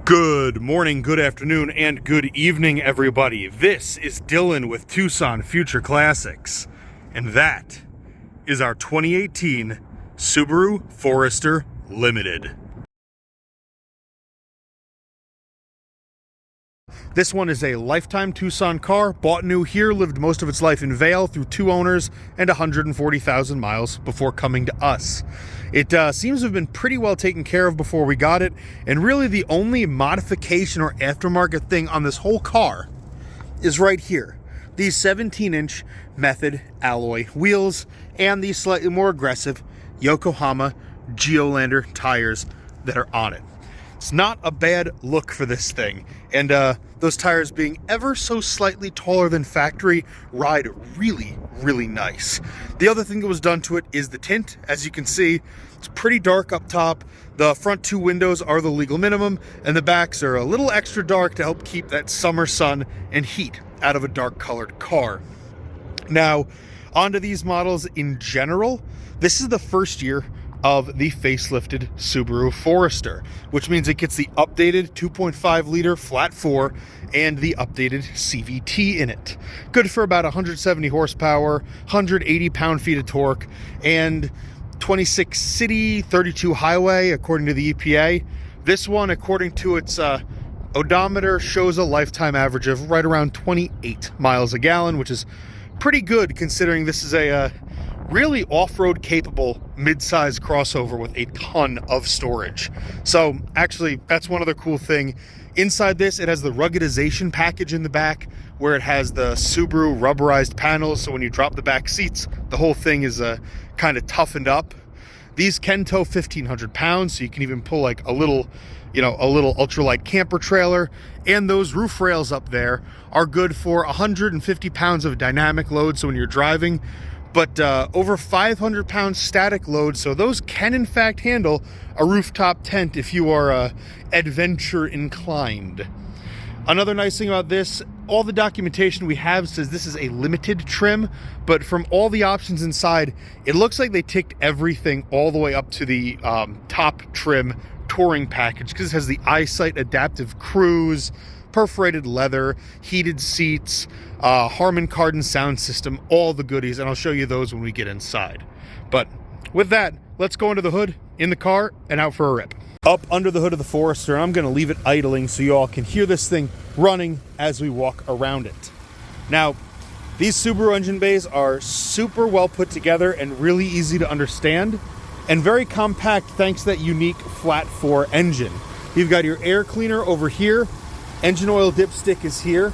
Good morning, good afternoon, and good evening, everybody. This is Dylan with Tucson Future Classics, and that is our 2018 Subaru Forester Limited. This one is a lifetime Tucson car, bought new here, lived most of its life in Vail through 2 owners and 140,000 miles before coming to us. It seems to have been pretty well taken care of before we got it, and really the only modification or aftermarket thing on this whole car is right here. These 17-inch Method alloy wheels and these slightly more aggressive Yokohama Geolander tires that are on it. It's not a bad look for this thing, and those tires being ever so slightly taller than factory ride really nice. The other thing that was done to it is the tint. As you can see, it's pretty dark up top. The front 2 windows are the legal minimum, and the backs are a little extra dark to help keep that summer sun and heat out of a dark colored car. Now, onto these models in general, this is the first year of the facelifted Subaru Forester, which means it gets the updated 2.5 liter flat 4 and the updated CVT in it. Good for about 170 horsepower, 180 pound-feet of torque, and 26 city, 32 highway, according to the EPA. This one, according to its odometer, shows a lifetime average of right around 28 miles a gallon, which is pretty good considering this is a really off-road capable mid-size crossover with a ton of storage. So actually, that's one other cool thing. Inside this, it has the ruggedization package in the back, where it has the Subaru rubberized panels, so when you drop the back seats, the whole thing is kind of toughened up. These can tow 1,500 pounds, so you can even pull like a little ultralight camper trailer. And those roof rails up there are good for 150 pounds of dynamic load, so when you're driving, but over 500 pounds static load, so those can in fact handle a rooftop tent if you are adventure inclined. Another nice thing about this, all the documentation we have says this is a limited trim, but from all the options inside, it looks like they ticked everything all the way up to the top trim touring package, because it has the EyeSight adaptive cruise, perforated leather, heated seats, Harman Kardon sound system, all the goodies, and I'll show you those when we get inside. But with that, let's go under the hood, in the car, and out for a rip. Up under the hood of the Forester, I'm going to leave it idling so you all can hear this thing running as we walk around it. Now, these Subaru engine bays are super well put together and really easy to understand, and very compact thanks to that unique flat 4 engine. You've got your air cleaner over here. Engine oil dipstick is here.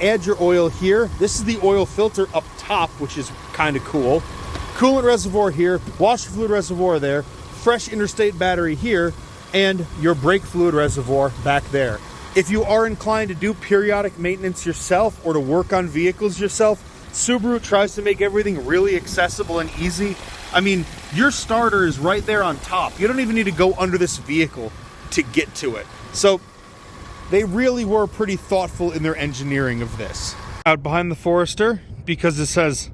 Add your oil here. This is the oil filter up top, which is kind of cool. Coolant reservoir here, washer fluid reservoir there, fresh interstate battery here, and your brake fluid reservoir back there. If you are inclined to do periodic maintenance yourself or to work on vehicles yourself, Subaru tries to make everything really accessible and easy. I mean, your starter is right there on top. You don't even need to go under this vehicle to get to it. So they really were pretty thoughtful in their engineering of this. Out behind the Forester, because this has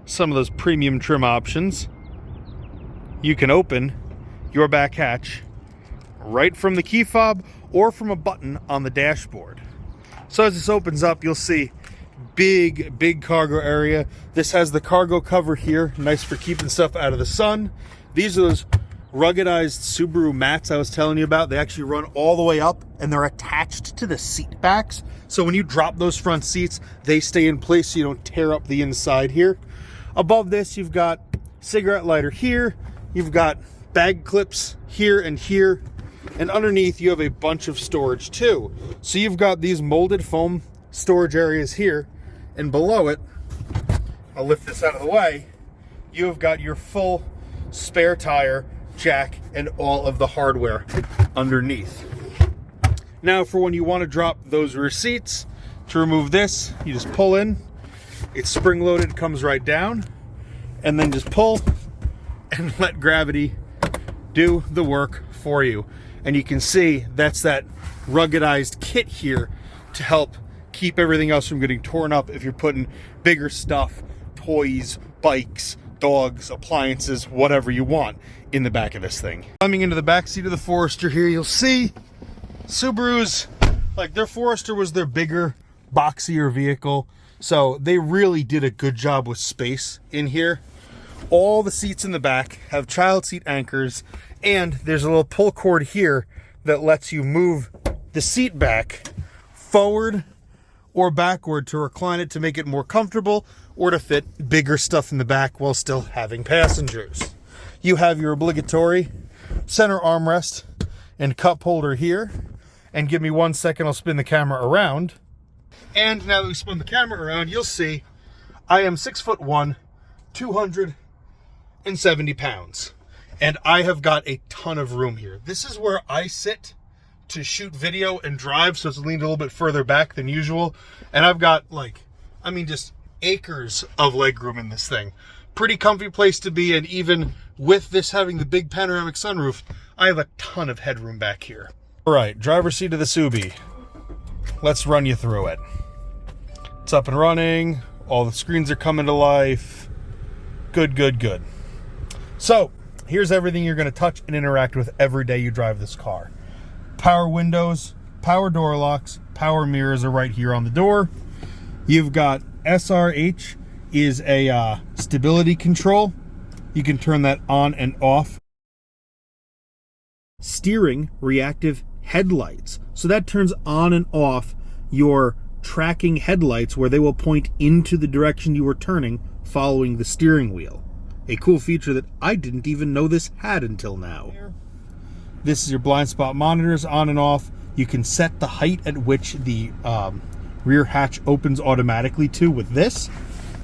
some of those premium trim options, you can open your back hatch right from the key fob or from a button on the dashboard. So as this opens up, you'll see big cargo area. This has the cargo cover here, nice for keeping stuff out of the sun. These are those ruggedized Subaru mats I was telling you about. They actually run all the way up and they're attached to the seat backs. So when you drop those front seats, they stay in place so you don't tear up the inside here. Above this, you've got cigarette lighter here. You've got bag clips here and here. And underneath, you have a bunch of storage too. So you've got these molded foam storage areas here. And below it, I'll lift this out of the way, you have got your full spare tire, jack, and all of the hardware underneath. Now for when you want to drop those rear seats, to remove this, you just pull in, it's spring loaded, comes right down, and then just pull and let gravity do the work for you. And you can see that's that ruggedized kit here to help keep everything else from getting torn up if you're putting bigger stuff, toys, bikes, dogs, appliances, whatever you want in the back of this thing. Coming into the back seat of the Forester here, you'll see Subarus, like their Forester was their bigger, boxier vehicle. So they really did a good job with space in here. All the seats in the back have child seat anchors, and there's a little pull cord here that lets you move the seat back forward or backward to recline it to make it more comfortable or to fit bigger stuff in the back while still having passengers. You have your obligatory center armrest and cup holder here. And give me 1 second, I'll spin the camera around. And now that we spun the camera around, you'll see I am 6'1", 270 pounds. And I have got a ton of room here. This is where I sit to shoot video and drive, so it's leaned a little bit further back than usual. And I've got just acres of legroom in this thing. Pretty comfy place to be, and even with this having the big panoramic sunroof, I have a ton of headroom back here. All right, driver's seat of the Subie. Let's run you through it. It's up and running. All the screens are coming to life. Good, good, good. So here's everything you're going to touch and interact with every day you drive this car. Power windows, power door locks, power mirrors are right here on the door. You've got SRH is a stability control. You can turn that on and off. Steering reactive headlights. So that turns on and off your tracking headlights where they will point into the direction you were turning following the steering wheel. A cool feature that I didn't even know this had until now. This is your blind spot monitors on and off. You can set the height at which the rear hatch opens automatically to with this.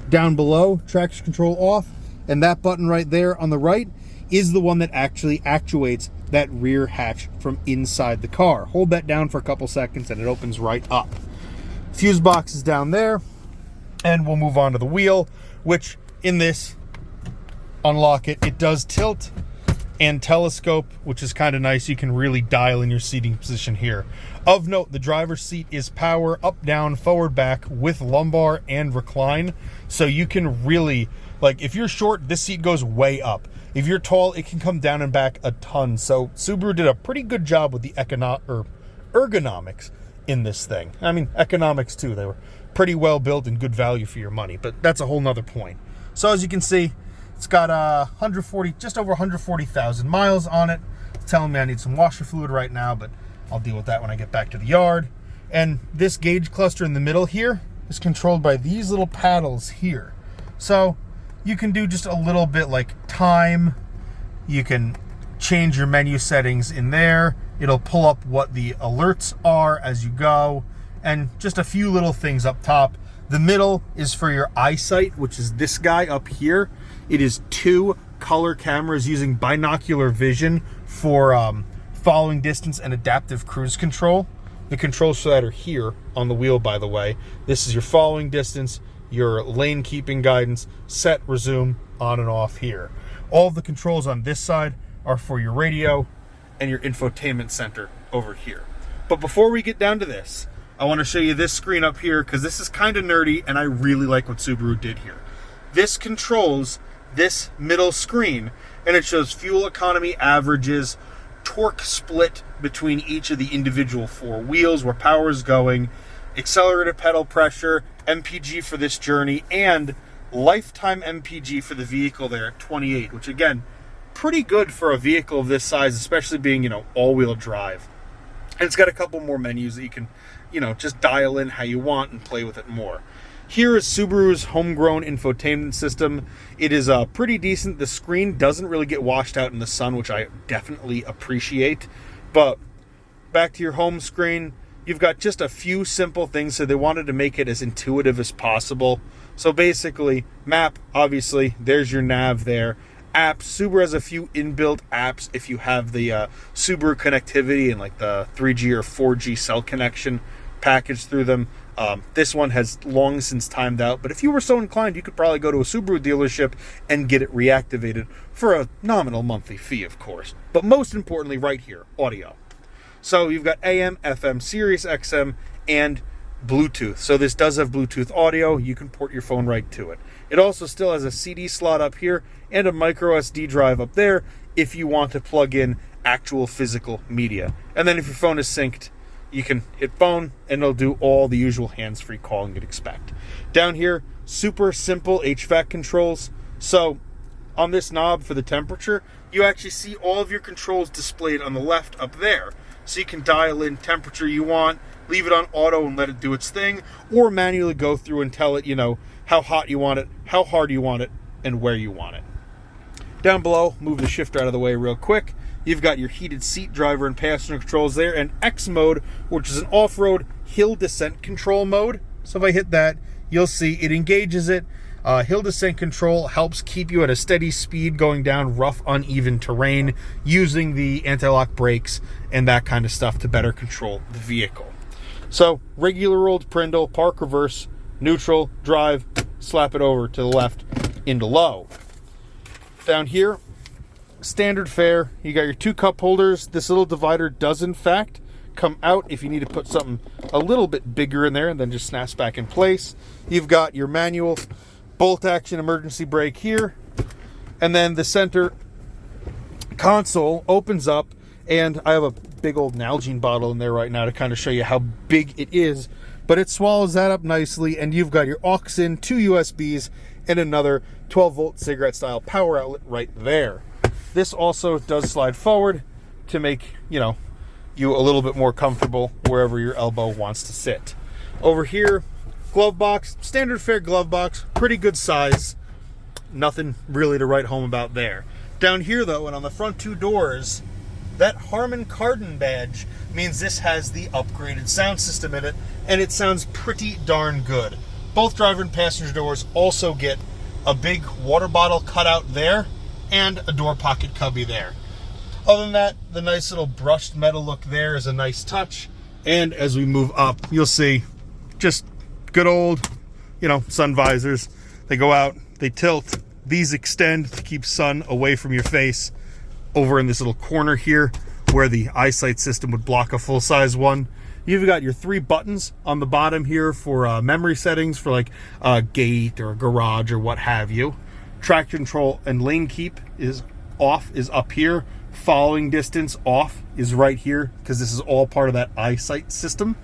Down below, traction control off, and that button right there on the right is the one that actually actuates that rear hatch from inside the car. Hold that down for a couple seconds and it opens right up. Fuse box is down there, and we'll move on to the wheel, which in this, unlock it, it does tilt and telescope, which is kind of nice. You can really dial in your seating position here. Of note, the driver's seat is power up, down, forward, back with lumbar and recline. So you can really, if you're short, this seat goes way up. If you're tall, it can come down and back a ton. So Subaru did a pretty good job with the ergonomics in this thing. I mean, economics too. They were pretty well built and good value for your money, but that's a whole nother point. So as you can see, it's got just over 140,000 miles on it. It's telling me I need some washer fluid right now, but I'll deal with that when I get back to the yard. And this gauge cluster in the middle here is controlled by these little paddles here. So you can do just a little bit like time. You can change your menu settings in there. It'll pull up what the alerts are as you go, and just a few little things up top. The middle is for your eyesight, which is this guy up here. It is 2 color cameras using binocular vision for following distance and adaptive cruise control. The controls for that are here on the wheel, by the way. This is your following distance, your lane keeping guidance, set, resume, on and off here. All of the controls on this side are for your radio and your infotainment center over here. But before we get down to this, I want to show you this screen up here because this is kind of nerdy and I really like what Subaru did here. This controls this middle screen and it shows fuel economy averages, torque split between each of the individual 4 wheels, where power is going, accelerated pedal pressure, MPG for this journey, and lifetime MPG for the vehicle there at 28, which again, pretty good for a vehicle of this size, especially being, all-wheel drive. And it's got a couple more menus that you can, just dial in how you want and play with it more. Here is Subaru's homegrown infotainment system. It is pretty decent. The screen doesn't really get washed out in the sun, which I definitely appreciate. But back to your home screen, you've got just a few simple things, so they wanted to make it as intuitive as possible. So basically, map, obviously, there's your nav there. Apps, Subaru has a few inbuilt apps if you have the Subaru connectivity and the 3G or 4G cell connection package through them. This one has long since timed out, but if you were so inclined, you could probably go to a Subaru dealership and get it reactivated for a nominal monthly fee, of course. But most importantly, right here, audio. So you've got AM, FM, Sirius XM, and Bluetooth. So this does have Bluetooth audio. You can port your phone right to it. It also still has a CD slot up here and a micro SD drive up there if you want to plug in actual physical media. And then if your phone is synced, you can hit phone and it'll do all the usual hands-free calling you'd expect. Down here, super simple HVAC controls. So on this knob for the temperature, you actually see all of your controls displayed on the left up there. So you can dial in temperature you want, leave it on auto and let it do its thing, or manually go through and tell it, how hot you want it, how hard you want it, and where you want it. Down below, move the shifter out of the way real quick. You've got your heated seat, driver, and passenger controls there, and X mode, which is an off-road hill descent control mode. So if I hit that, you'll see it engages it. Hill descent control helps keep you at a steady speed going down rough, uneven terrain using the anti-lock brakes and that kind of stuff to better control the vehicle. So regular old Prindle, park, reverse, neutral, drive, slap it over to the left into low. Down here, standard fare, you got your 2 cup holders. This little divider does in fact come out if you need to put something a little bit bigger in there, and then just snaps back in place. You've got your manual bolt action emergency brake here, and then the center console opens up, and I have a big old Nalgene bottle in there right now to kind of show you how big it is, but it swallows that up nicely, and you've got your aux in, 2 USBs, and another 12-volt cigarette style power outlet right there. This also does slide forward to make you a little bit more comfortable wherever your elbow wants to sit. Over here, glove box, standard fare glove box, pretty good size. Nothing really to write home about there. Down here though, and on the front 2 doors, that Harman Kardon badge means this has the upgraded sound system in it, and it sounds pretty darn good. Both driver and passenger doors also get a big water bottle cutout there and a door pocket cubby there. Other than that, the nice little brushed metal look there is a nice touch. And as we move up, you'll see just good old, sun visors. They go out, they tilt. These extend to keep sun away from your face. Over in this little corner here, where the eyesight system would block a full-size one, you've got your 3 buttons on the bottom here for memory settings for like a gate or a garage or what have you. Traction control and lane keep is off, is up here. Following distance off is right here, because this is all part of that eyesight system.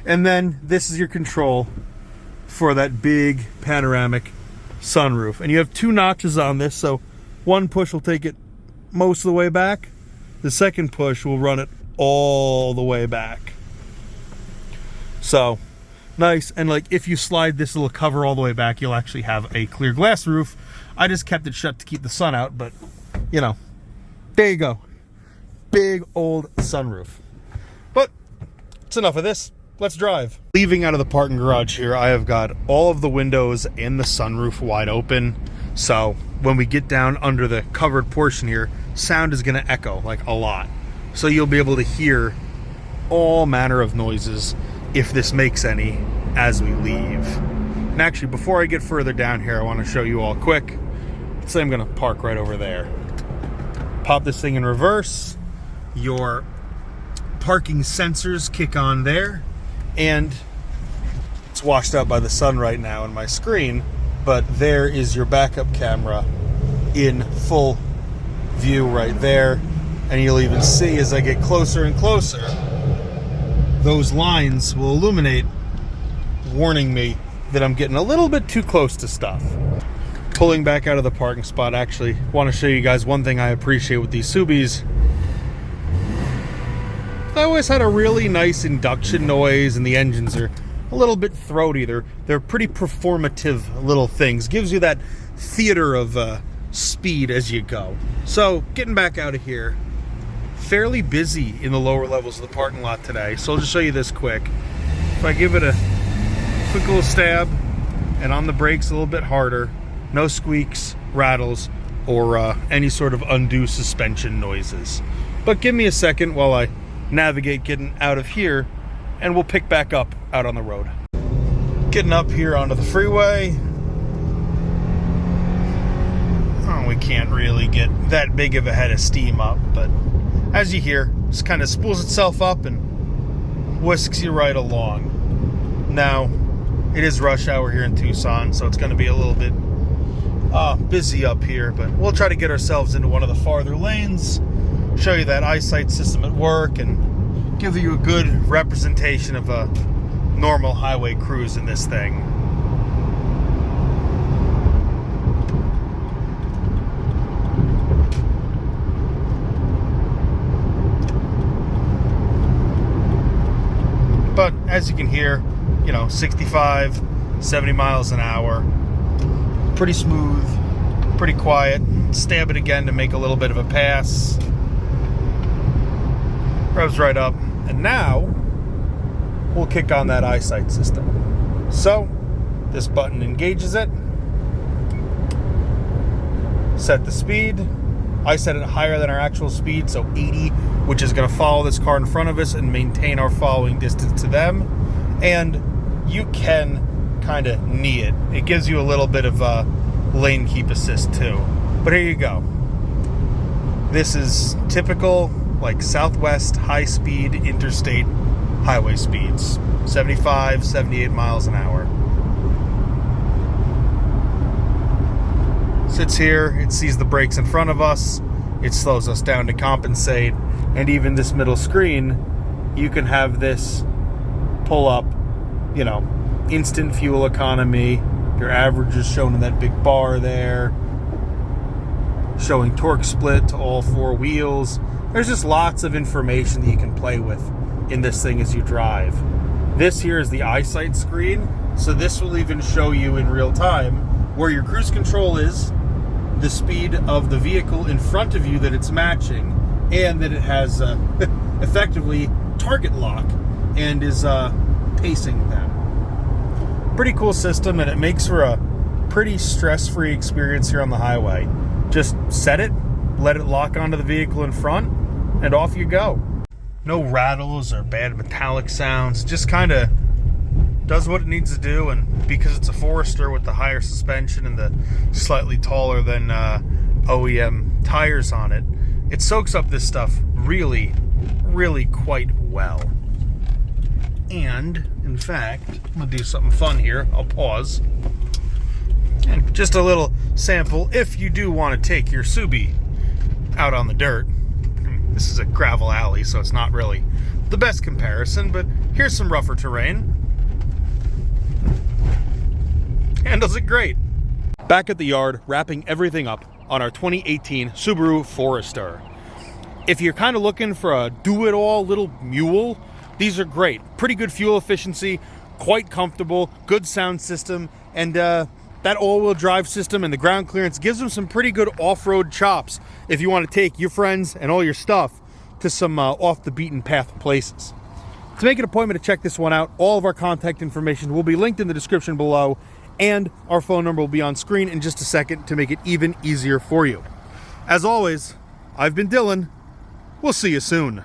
And then this is your control for that big panoramic sunroof. And you have 2 notches on this, so one push will take it most of the way back. The second push will run it all the way back. So nice. And like if you slide this little cover all the way back, you'll actually have a clear glass roof. I just kept it shut to keep the sun out, but there you go. Big old sunroof. But it's enough of this. Let's drive. Leaving out of the parking garage here, I have got all of the windows and the sunroof wide open. So when we get down under the covered portion here, sound is going to echo like a lot. So you'll be able to hear all manner of noises, if this makes any, as we leave. And actually, before I get further down here, I want to show you all quick. Let's say I'm going to park right over there. Pop this thing in reverse. Your parking sensors kick on there, and it's washed out by the sun right now in my screen, but there is your backup camera in full view right there. And you'll even see as I get closer and closer, those lines will illuminate, warning me that I'm getting a little bit too close to stuff. Pulling back out of the parking spot, actually want to show you guys one thing I appreciate with these Subies. They always had a really nice induction noise, and the engines are a little bit throaty. They're pretty performative little things. Gives you that theater of speed as you go. So getting back out of here, fairly busy in the lower levels of the parking lot today. So I'll just show you this quick. If I give it a quick little stab and on the brakes a little bit harder, no squeaks, rattles, or any sort of undue suspension noises. But give me a second while I navigate getting out of here, and we'll pick back up out on the road. Getting up here onto the freeway. Oh, we can't really get that big of a head of steam up, but as you hear, just kind of spools itself up and whisks you right along. Now, it is rush hour here in Tucson, so it's going to be a little bit busy up here, but we'll try to get ourselves into one of the farther lanes, show you that eyesight system at work, and give you a good representation of a normal highway cruise in this thing. But as you can hear, 65, 70 miles an hour. Pretty smooth, pretty quiet. Stab it again to make a little bit of a pass. Revs right up. And now, we'll kick on that eyesight system. So, this button engages it. Set the speed. I set it higher than our actual speed, so 80, which is going to follow this car in front of us and maintain our following distance to them. And you can kind of knee it. It gives you a little bit of lane keep assist too. But here you go. This is typical, like Southwest high-speed interstate highway speeds. 75, 78 miles an hour. Sits here, it sees the brakes in front of us, it slows us down to compensate, and even this middle screen, you can have this pull up, instant fuel economy, your average is shown in that big bar there, showing torque split to all four wheels. There's just lots of information that you can play with in this thing as you drive. This here is the eyesight screen, so this will even show you in real time where your cruise control is, the speed of the vehicle in front of you that it's matching, and that it has effectively target lock and is pacing them. Pretty cool system, and it makes for a pretty stress-free experience here on the highway. Just set it, let it lock onto the vehicle in front, and off you go. No rattles or bad metallic sounds, just kind of does what it needs to do, and because it's a Forester with the higher suspension and the slightly taller than OEM tires on it, it soaks up this stuff really, really quite well. And, in fact, I'm going to do something fun here. I'll pause. And just a little sample, if you do want to take your Subie out on the dirt. This is a gravel alley, so it's not really the best comparison, but here's some rougher terrain. Handles it great. Back at the yard, wrapping everything up on our 2018 Subaru Forester. If you're kind of looking for a do-it-all little mule, these are great. Pretty good fuel efficiency, quite comfortable, good sound system, and that all-wheel drive system and the ground clearance gives them some pretty good off-road chops if you want to take your friends and all your stuff to some off-the-beaten-path places. To make an appointment to check this one out, all of our contact information will be linked in the description below, and our phone number will be on screen in just a second to make it even easier for you. As always, I've been Dylan. We'll see you soon.